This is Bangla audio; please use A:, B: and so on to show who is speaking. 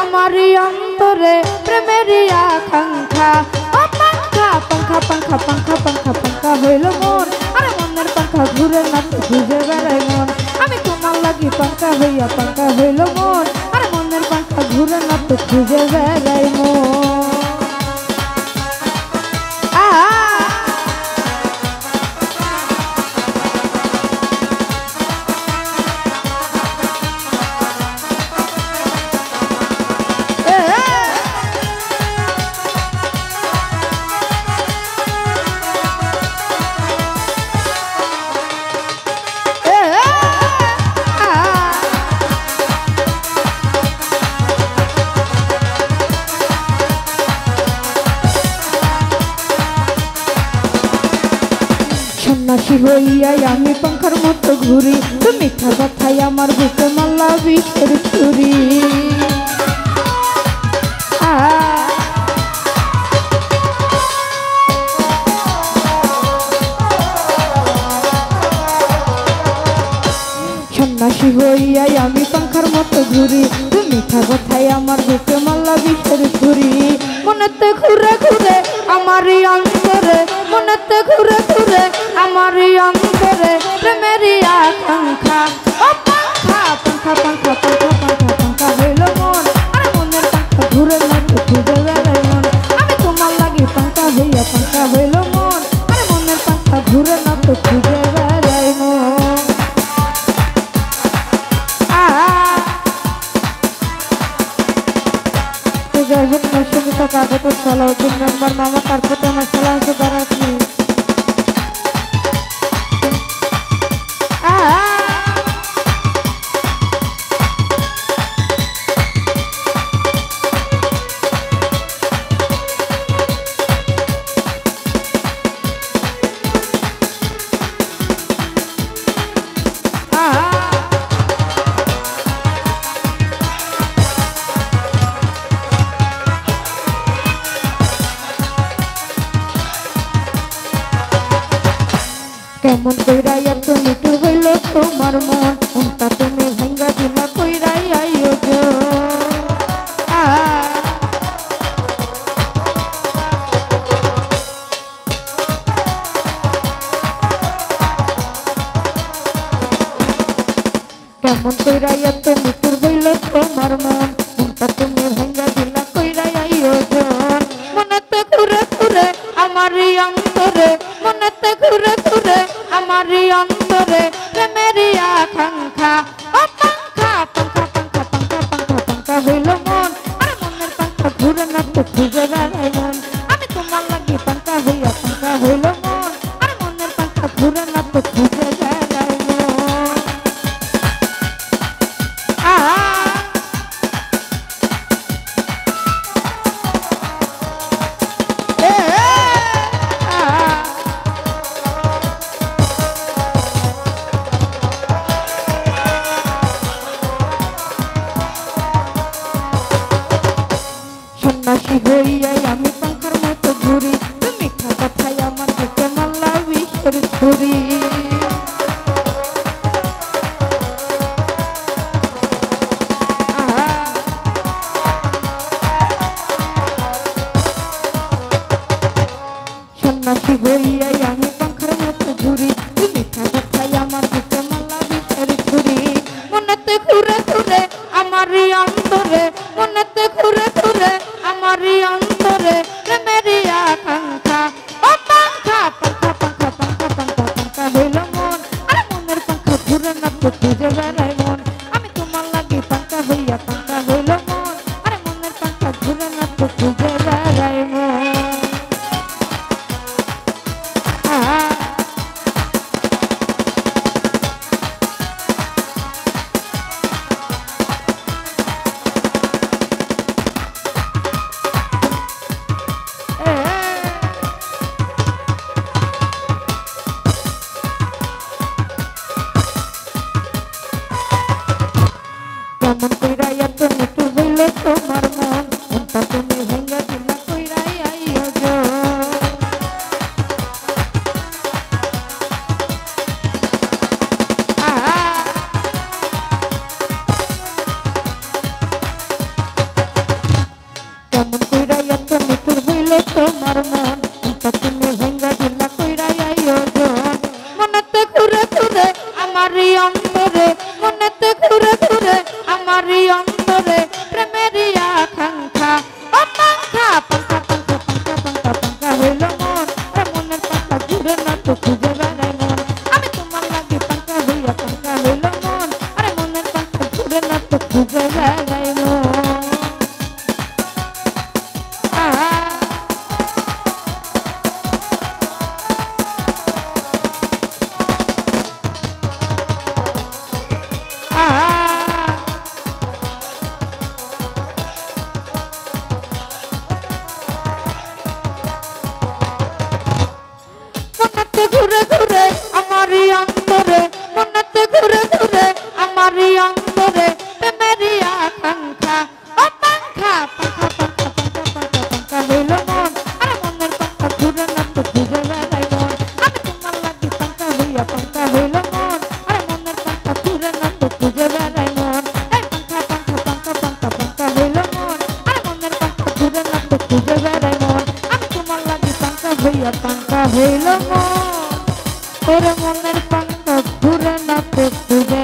A: আমারি অন্তরে প্রেমেরই আকাঙ্ক্ষা। ও পাঙ্খা পাঙ্খা পাঙ্খা পাঙ্খা পাঙ্খা পাঙ্খা হইল মন, আরে মনের পাঙ্খা ঘুরে না তো খুঁজে বেড়াই মন। আমি তোমার লাগি পাঙ্খা হইয়া পাঙ্খা হইল মন, আরে মনের পাঙ্খা ঘুরে না তো খুঁজে বেড়াই মন। সন্ন্যাসী হইয়াই আমি পাঙ্খার মতো ঘুরি, তুমি মিঠা কথাই আমার বুকে মাল্লা বিষের ছুরি। সন্ন্যাসী হইয়াই আমি পাঙ্খার মতো ঘুরি, তুমি মিঠা কথাই আমার বুকে মাল্লা বিষের ছুরি। মনেতে ঘুরে ঘুরে আমারই অন্তরে, মনেতে ঘুরে ঘুরে আমারই অন্তরে প্রেমেরই আকাঙ্ক্ষা। ও পাঙ্খা পাঙ্খা পাঙ্খা পাঙ্খা পাঙ্খা পাঙ্খা হইল মন, আরে মনের পাঙ্খা ঘুরে না তো খুঁজে বেড়াই মন। আমি তোমার লাগি পাঙ্খা হইয়া পাঙ্খা হইল মন, আরে মনের পাঙ্খা ঘুরে না তো খুঁজে বেড়াই মন। যাই হোক নরসিংহ কাগজ সালাউদ্দিন মেম্বার মামা, তারপরে আমার সালাম সুদার আছে। কেমন কইরাই এত নিটুর হইল তোমার মন, কোনটা তুমি ভাঙ্গা দিলা কইরাই আয়োজন। কেমন কইরাই এত নিটুর হইল তোমার মন, কোনটা তুমি ভাঙ্গা দিলা কইরাই আয়োজন। মনেতে ঘুরে ঘুরে আমারই অন্তরে, মনেতে ঘুরে ঘুরে আমারই অন্তরে প্রেমেরই আকাঙ্ক্ষা। ও পাঙ্খা পাঙ্খা পাঙ্খা পাঙ্খা পাঙ্খা পাঙ্খা হইল মন, আরে মনের পাঙ্খা ঘুরে না তো খুঁজে বেড়াই মন। আমি তোমার লাগি পাঙ্খা হইয়া পাঙ্খা হইল মন, আরে মনের পাঙ্খা ঘুরে না তো খুঁজে বেড়াই মন। সন্ন্যাসী হইয়াই আমি পাঙ্খার মতো ঘুরি, তুমি মিঠা কথাই আমার বুকে মাল্লা বিষের ছুরি। সন্ন্যাসী হইয়াই আমি পাঙ্খার মতো ঘুরি, তুমি মিঠা কথাই আমার বুকে মাল্লা বিষের ছুরি। মনেতে ঘুরে ঘুরে আমারই অন্তরে, মনেতে ঘুরে ঘুরে আমারই অন্তরে প্রেমেরই আকাঙ্ক্ষা। ও পাঙ্খা পাঙ্খা পাঙ্খা পাঙ্খা পাঙ্খা পাঙ্খা হইল মন, আরে মনের পাঙ্খা ঘুরে না তো খুঁজে বেড়াই মন। আমি তোমার লাগি পাঙ্খা হইয়া পাঙ্খা হইল মন, আরে মনের পাঙ্খা ঘুরে না তো খুঁজে বেড়াই মন। কেমন কইরাই এত নিটুর হইল তোমার মন, কোনটা তুমি ভাঙ্গা দিলা কইরাই আয়োজন। আমারই অন্তরে প্রেমেরই আকাঙ্ক্ষা ও পাঙ্খা পাঙ্খা পাঙ্খা পাঙ্খা পাঙ্খা পাঙ্খা হইল মন আরে মনের পাঙ্খা ঘুরে না তো খুঁজে বেড়াই মন আমি তোমার লাগি পাঙ্খা হইয়া পাঙ্খা হইল মন আরে মনের পাঙ্খা ঘুরে না তো খুঁজে বেড়াই মন ঘুরে ঘুরে আমারই অন্তরে মনেতে ঘুরে ঘুরে আমারই অন্তরে প্রেমেরই আকাঙ্ক্ষা ও পাঙ্খা পাঙ্খা পাঙ্খা পাঙ্খা পাঙ্খা পাঙ্খা হইল মন আরে মনের পাঙ্খা ঘুরে না তো ঘুরে বেড়াই মন আমি তোমার লাগি পাঙ্খা হইয়া পাঙ্খা হইল মন আরে মনের পাঙ্খা ঘুরে না তো ঘুরে বেড়াই মন এই পাঙ্খা পাঙ্খা পাঙ্খা পাঙ্খা পাঙ্খা হইল মন আরে মনের পাঙ্খা ঘুরে না তো ঘুরে বেড়াই মন আমি তোমার লাগি পাঙ্খা হইয়া পাঙ্খা হইল মন ওরে মনের পাঙ্খা ঘুরে না তো ঘুরে